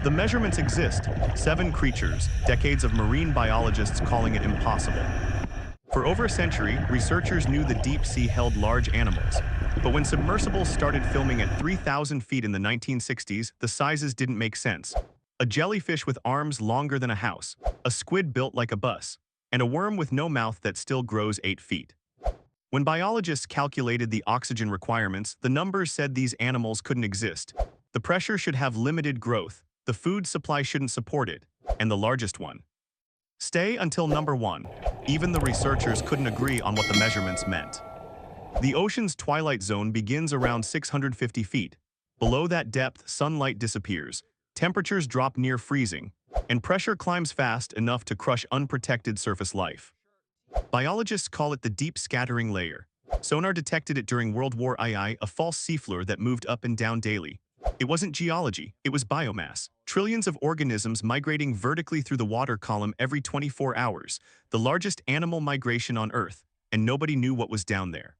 The measurements exist, 7 creatures, decades of marine biologists calling it impossible. For over a century, researchers knew the deep sea held large animals. But when submersibles started filming at 3,000 feet in the 1960s, the sizes didn't make sense. A jellyfish with arms longer than a house, a squid built like a bus, and a worm with no mouth that still grows 8 feet. When biologists calculated the oxygen requirements, the numbers said these animals couldn't exist. The pressure should have limited growth, the food supply shouldn't support it, and the largest one. Stay until number 1. Even the researchers couldn't agree on what the measurements meant. The ocean's twilight zone begins around 650 feet. Below that depth, sunlight disappears, temperatures drop near freezing, and pressure climbs fast enough to crush unprotected surface life. Biologists call it the deep scattering layer. Sonar detected it during World War II, a false seafloor that moved up and down daily. It wasn't geology, it was biomass. Trillions of organisms migrating vertically through the water column every 24 hours, the largest animal migration on Earth, and nobody knew what was down there.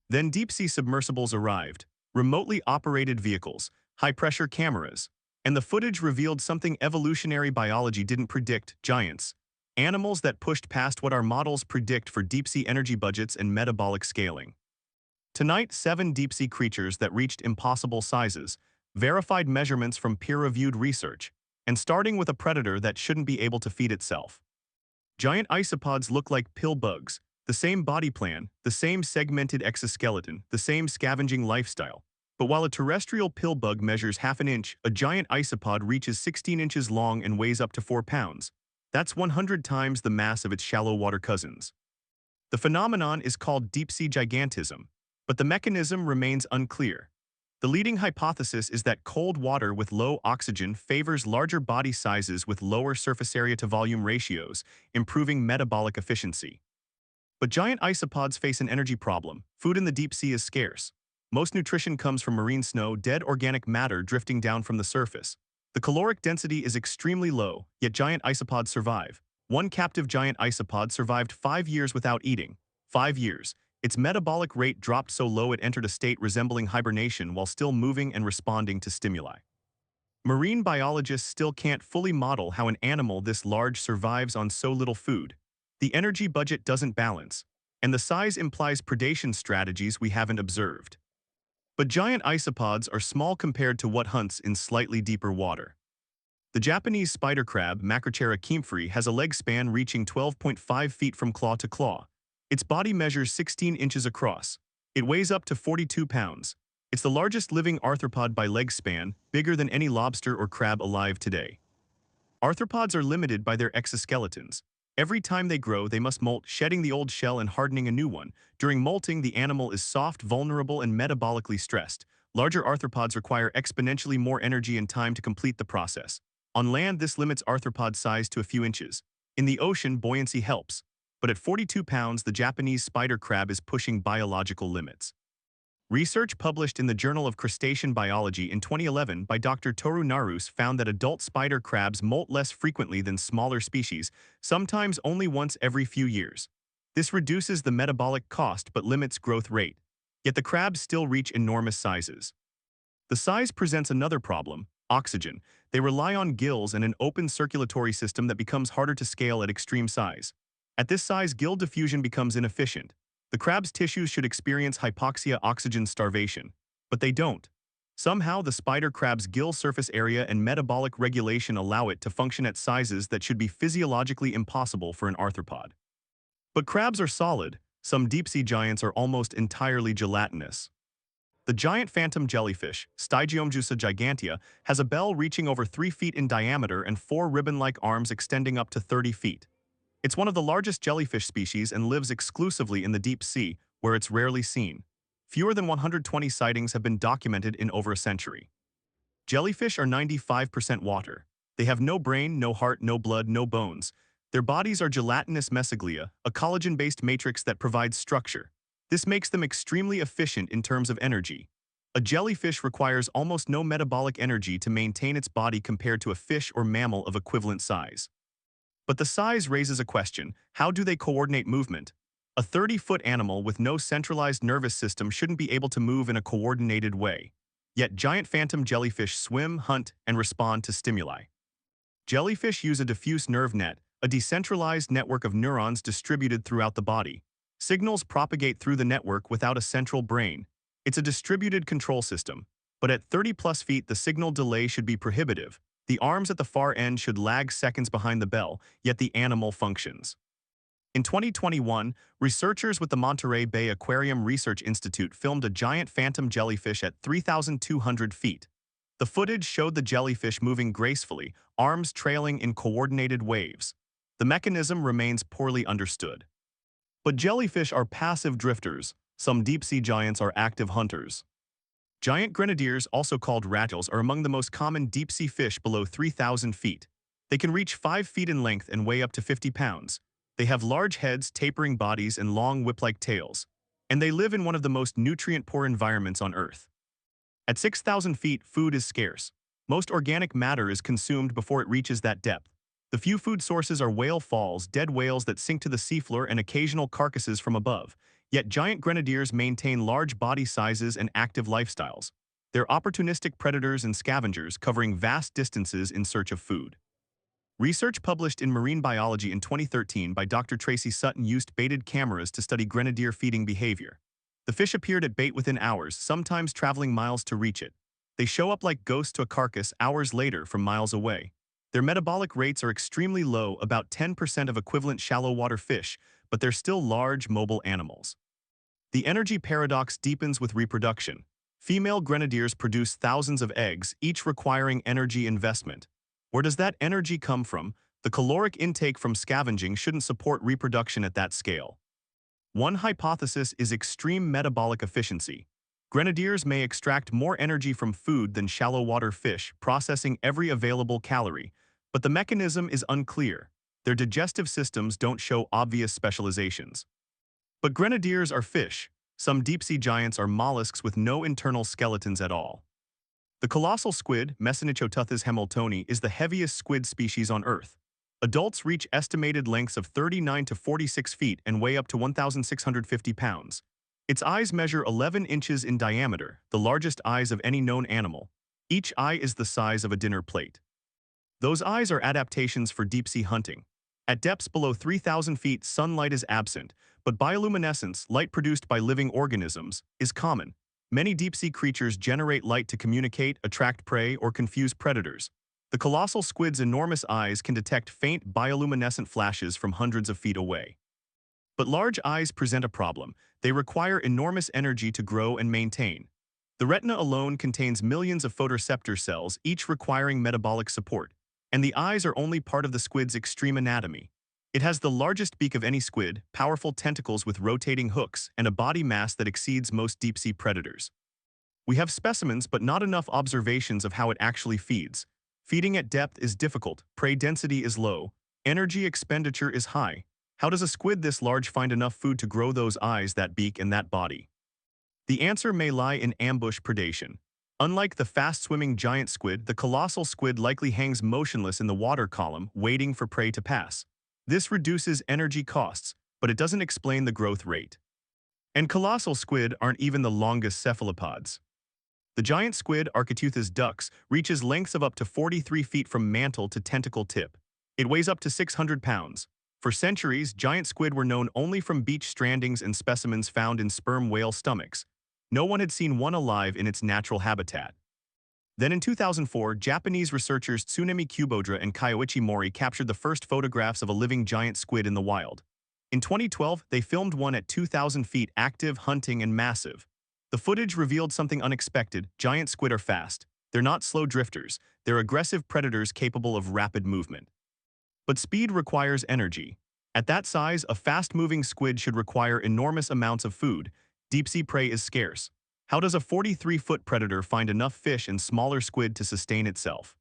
Then deep-sea submersibles arrived, remotely operated vehicles, high-pressure cameras, and the footage revealed something evolutionary biology didn't predict: giants. Animals that pushed past what our models predict for deep-sea energy budgets and metabolic scaling. Tonight, 7 deep-sea creatures that reached impossible sizes, verified measurements from peer-reviewed research, and starting with a predator that shouldn't be able to feed itself. Giant isopods look like pill bugs, the same body plan, the same segmented exoskeleton, the same scavenging lifestyle. But while a terrestrial pill bug measures half an inch, a giant isopod reaches 16 inches long and weighs up to 4 pounds. That's 100 times the mass of its shallow water cousins. The phenomenon is called deep-sea gigantism, but the mechanism remains unclear. The leading hypothesis is that cold water with low oxygen favors larger body sizes with lower surface area to volume ratios, improving metabolic efficiency. But giant isopods face an energy problem. Food in the deep sea is scarce. Most nutrition comes from marine snow, dead organic matter drifting down from the surface. The caloric density is extremely low, yet giant isopods survive. One captive giant isopod survived 5 years without eating. 5 years. Its metabolic rate dropped so low it entered a state resembling hibernation while still moving and responding to stimuli. Marine biologists still can't fully model how an animal this large survives on so little food. The energy budget doesn't balance, and the size implies predation strategies we haven't observed. But giant isopods are small compared to what hunts in slightly deeper water. The Japanese spider crab, Macrochera kempferi, has a leg span reaching 12.5 feet from claw to claw. Its body measures 16 inches across. It weighs up to 42 pounds. It's the largest living arthropod by leg span, bigger than any lobster or crab alive today. Arthropods are limited by their exoskeletons. Every time they grow, they must molt, shedding the old shell and hardening a new one. During molting, the animal is soft, vulnerable, and metabolically stressed. Larger arthropods require exponentially more energy and time to complete the process. On land, this limits arthropod size to a few inches. In the ocean, buoyancy helps. But at 42 pounds, the Japanese spider crab is pushing biological limits. Research published in the Journal of Crustacean Biology in 2011 by Dr. Toru Naruse found that adult spider crabs molt less frequently than smaller species, sometimes only once every few years. This reduces the metabolic cost but limits growth rate. Yet the crabs still reach enormous sizes. The size presents another problem: oxygen. They rely on gills and an open circulatory system that becomes harder to scale at extreme size. At this size, gill diffusion becomes inefficient. The crab's tissues should experience hypoxia, oxygen starvation, but they don't. Somehow, the spider crab's gill surface area and metabolic regulation allow it to function at sizes that should be physiologically impossible for an arthropod. But crabs are solid. Some deep-sea giants are almost entirely gelatinous. The giant phantom jellyfish, Stygiomjusa gigantea, has a bell reaching over 3 feet in diameter and 4 ribbon-like arms extending up to 30 feet. It's one of the largest jellyfish species and lives exclusively in the deep sea, where it's rarely seen. Fewer than 120 sightings have been documented in over a century. Jellyfish are 95% water. They have no brain, no heart, no blood, no bones. Their bodies are gelatinous mesoglea, a collagen-based matrix that provides structure. This makes them extremely efficient in terms of energy. A jellyfish requires almost no metabolic energy to maintain its body compared to a fish or mammal of equivalent size. But the size raises a question: how do they coordinate movement? A 30-foot animal with no centralized nervous system shouldn't be able to move in a coordinated way. Yet giant phantom jellyfish swim, hunt, and respond to stimuli. Jellyfish use a diffuse nerve net, a decentralized network of neurons distributed throughout the body. Signals propagate through the network without a central brain. It's a distributed control system, but at 30+ feet the signal delay should be prohibitive. The arms at the far end should lag seconds behind the bell, yet the animal functions. In 2021, researchers with the Monterey Bay Aquarium Research Institute filmed a giant phantom jellyfish at 3,200 feet. The footage showed the jellyfish moving gracefully, arms trailing in coordinated waves. The mechanism remains poorly understood. But jellyfish are passive drifters. Some deep-sea giants are active hunters. Giant grenadiers, also called rattles, are among the most common deep-sea fish below 3,000 feet. They can reach 5 feet in length and weigh up to 50 pounds. They have large heads, tapering bodies, and long whip-like tails. And they live in one of the most nutrient-poor environments on Earth. At 6,000 feet, food is scarce. Most organic matter is consumed before it reaches that depth. The few food sources are whale falls, dead whales that sink to the seafloor, and occasional carcasses from above. Yet giant grenadiers maintain large body sizes and active lifestyles. They're opportunistic predators and scavengers covering vast distances in search of food. Research published in Marine Biology in 2013 by Dr. Tracy Sutton used baited cameras to study grenadier feeding behavior. The fish appeared at bait within hours, sometimes traveling miles to reach it. They show up like ghosts to a carcass hours later from miles away. Their metabolic rates are extremely low, about 10% of equivalent shallow water fish, but they're still large, mobile animals. The energy paradox deepens with reproduction. Female grenadiers produce thousands of eggs, each requiring energy investment. Where does that energy come from? The caloric intake from scavenging shouldn't support reproduction at that scale. One hypothesis is extreme metabolic efficiency. Grenadiers may extract more energy from food than shallow water fish, processing every available calorie, but the mechanism is unclear. Their digestive systems don't show obvious specializations. But grenadiers are fish. Some deep-sea giants are mollusks with no internal skeletons at all. The colossal squid, Mesonychoteuthis hamiltoni, is the heaviest squid species on Earth. Adults reach estimated lengths of 39 to 46 feet and weigh up to 1,650 pounds. Its eyes measure 11 inches in diameter, the largest eyes of any known animal. Each eye is the size of a dinner plate. Those eyes are adaptations for deep-sea hunting. At depths below 3,000 feet, sunlight is absent, but bioluminescence, light produced by living organisms, is common. Many deep-sea creatures generate light to communicate, attract prey, or confuse predators. The colossal squid's enormous eyes can detect faint bioluminescent flashes from hundreds of feet away. But large eyes present a problem. They require enormous energy to grow and maintain. The retina alone contains millions of photoreceptor cells, each requiring metabolic support. And the eyes are only part of the squid's extreme anatomy. It has the largest beak of any squid, powerful tentacles with rotating hooks, and a body mass that exceeds most deep-sea predators. We have specimens, but not enough observations of how it actually feeds. Feeding at depth is difficult, prey density is low, energy expenditure is high. How does a squid this large find enough food to grow those eyes, that beak, and that body? The answer may lie in ambush predation. Unlike the fast-swimming giant squid, the colossal squid likely hangs motionless in the water column, waiting for prey to pass. This reduces energy costs, but it doesn't explain the growth rate. And colossal squid aren't even the longest cephalopods. The giant squid, Architeuthis dux, reaches lengths of up to 43 feet from mantle to tentacle tip. It weighs up to 600 pounds. For centuries, giant squid were known only from beach strandings and specimens found in sperm whale stomachs. No one had seen one alive in its natural habitat. Then in 2004, Japanese researchers Tsunemi Kubodra and Kyoichi Mori captured the first photographs of a living giant squid in the wild. In 2012, they filmed one at 2,000 feet, active, hunting, and massive. The footage revealed something unexpected. Giant squid are fast. They're not slow drifters. They're aggressive predators capable of rapid movement. But speed requires energy. At that size, a fast-moving squid should require enormous amounts of food. Deep-sea prey is scarce. How does a 43-foot predator find enough fish and smaller squid to sustain itself?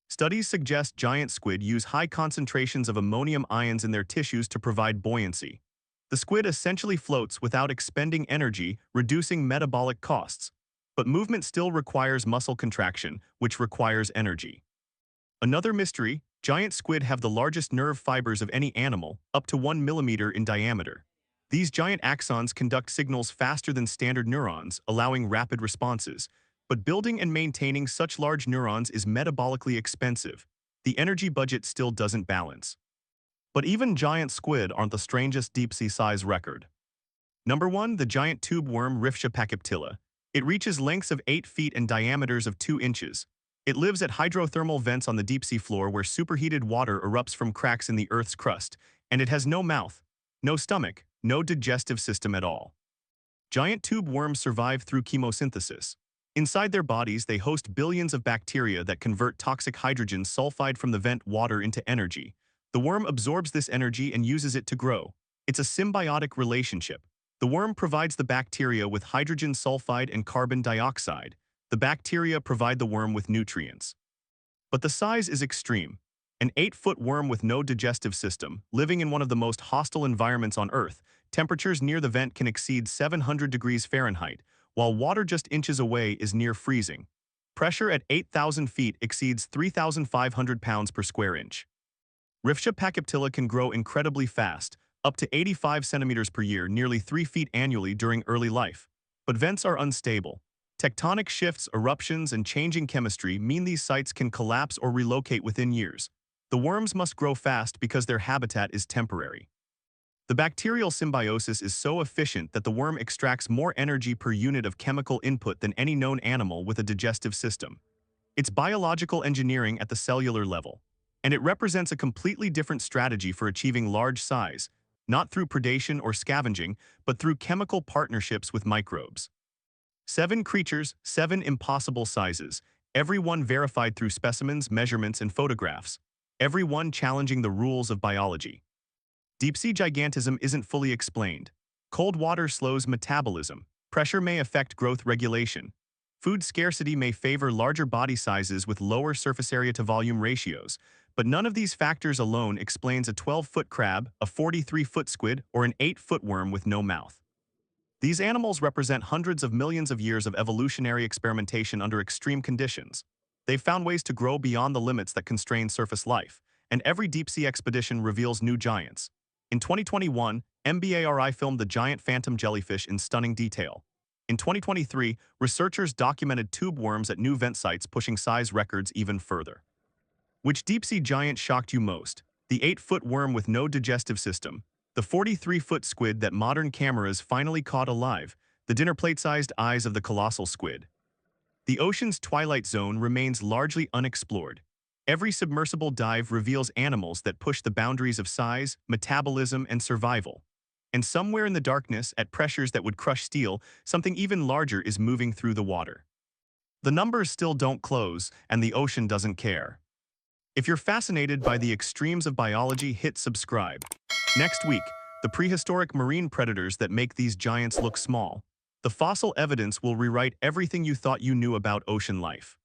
Studies suggest giant squid use high concentrations of ammonium ions in their tissues to provide buoyancy. The squid essentially floats without expending energy, reducing metabolic costs. But movement still requires muscle contraction, which requires energy. Another mystery, giant squid have the largest nerve fibers of any animal, up to 1 millimeter in diameter. These giant axons conduct signals faster than standard neurons, allowing rapid responses. But building and maintaining such large neurons is metabolically expensive. The energy budget still doesn't balance. But even giant squid aren't the strangest deep-sea size record. Number 1. The giant tube worm Rifsha pachyptilla. It reaches lengths of 8 feet and diameters of 2 inches. It lives at hydrothermal vents on the deep-sea floor where superheated water erupts from cracks in the Earth's crust, and it has no mouth, no stomach, no digestive system at all. Giant tube worms survive through chemosynthesis. Inside their bodies, they host billions of bacteria that convert toxic hydrogen sulfide from the vent water into energy. The worm absorbs this energy and uses it to grow. It's a symbiotic relationship. The worm provides the bacteria with hydrogen sulfide and carbon dioxide. The bacteria provide the worm with nutrients. But the size is extreme. An 8-foot worm with no digestive system, living in one of the most hostile environments on Earth, temperatures near the vent can exceed 700 degrees Fahrenheit, while water just inches away is near freezing. Pressure at 8,000 feet exceeds 3,500 pounds per square inch. Rifsha pachyptilla can grow incredibly fast, up to 85 centimeters per year, nearly 3 feet annually during early life. But vents are unstable. Tectonic shifts, eruptions, and changing chemistry mean these sites can collapse or relocate within years. The worms must grow fast because their habitat is temporary. The bacterial symbiosis is so efficient that the worm extracts more energy per unit of chemical input than any known animal with a digestive system. It's biological engineering at the cellular level, and it represents a completely different strategy for achieving large size, not through predation or scavenging, but through chemical partnerships with microbes. 7 creatures, 7 impossible sizes, every one verified through specimens, measurements, and photographs, every one challenging the rules of biology. Deep-sea gigantism isn't fully explained. Cold water slows metabolism. Pressure may affect growth regulation. Food scarcity may favor larger body sizes with lower surface area to volume ratios, but none of these factors alone explains a 12-foot crab, a 43-foot squid, or an 8-foot worm with no mouth. These animals represent hundreds of millions of years of evolutionary experimentation under extreme conditions. They've found ways to grow beyond the limits that constrain surface life, and every deep-sea expedition reveals new giants. In 2021, MBARI filmed the giant phantom jellyfish in stunning detail. In 2023, researchers documented tube worms at new vent sites, pushing size records even further. Which deep-sea giant shocked you most? The 8-foot worm with no digestive system, the 43-foot squid that modern cameras finally caught alive, the dinner plate-sized eyes of the colossal squid. The ocean's twilight zone remains largely unexplored. Every submersible dive reveals animals that push the boundaries of size, metabolism, and survival. And somewhere in the darkness, at pressures that would crush steel, something even larger is moving through the water. The numbers still don't close, and the ocean doesn't care. If you're fascinated by the extremes of biology, hit subscribe. Next week, the prehistoric marine predators that make these giants look small. The fossil evidence will rewrite everything you thought you knew about ocean life.